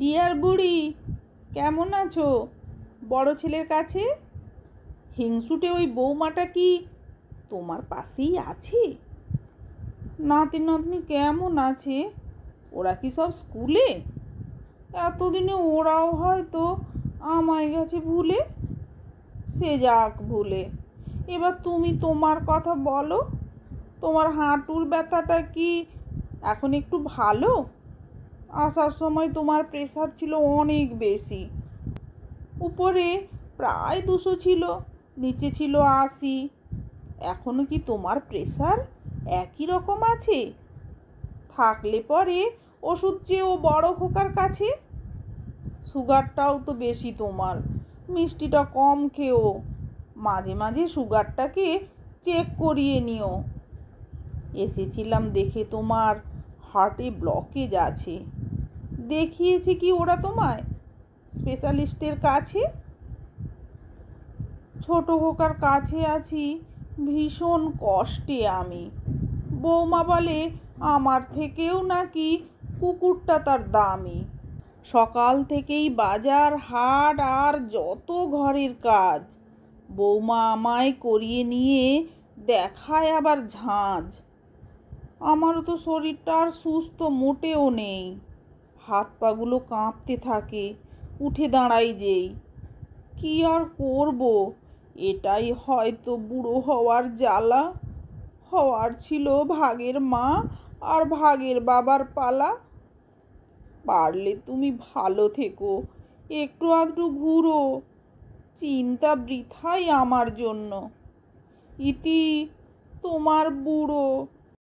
Deer বুড়ি, কেমন আছো? বড় ছেলের কাছে হিংসুটে ওই বৌমাটা কি তোমার পাশেই আছে? নাতি নাতনি কেমন আছে? ওরা কি সব স্কুলে? এতদিনে ওরাও হয়তো আমায় গেছে ভুলে। সে যাক ভুলে, এবার তুমি তোমার কথা বলো। তোমার হাঁটুর ব্যথাটা কি এখন একটু ভালো? আসার সময় তোমার প্রেশার ছিল অনেক বেশি, উপরে প্রায় 200 ছিল, নিচে ছিল 80। এখনো কি তোমার প্রেশার একই রকম আছে? থাকলে পরে ওষুধ চেয়েও বড় খোকার কাছে। সুগারটাও তো বেশি তোমার, মিষ্টিটা কম খেও। মাঝে মাঝে সুগারটাকে চেক করিয়ে নিও। এসেছিলাম দেখে তোমার হার্টে ব্লকেজ আছে। দেখিয়েছে কি ওরা তোমায় স্পেশালিস্টের কাছে? ছোট খোকার কাছে আছি, ভীষণ কষ্টে আমি। বৌমা বলে আমার থেকেও নাকি কুকুরটা তার দামি। সকাল থেকেই বাজার হাট আর যত ঘরের কাজ বৌমা আমায় করিয়ে নিয়ে দেখায় আবার ঝাঁঝ। আমারও তো শরীরটা আর সুস্থ মোটেও নেই। হাত পাগুলো কাঁপতে থাকে, উঠে দাঁড়াই যেই। কি আর করব, এটাই হয়তো বুড়ো হওয়ার জ্বালা। হওয়ার ছিল ভাগের মা আর ভাগের বাবার পালা। পারলে তুমি ভালো থেকো, একটু আধটু ঘুরো। চিন্তা বৃথাই আমার জন্য। ইতি, তোমার বুড়ো।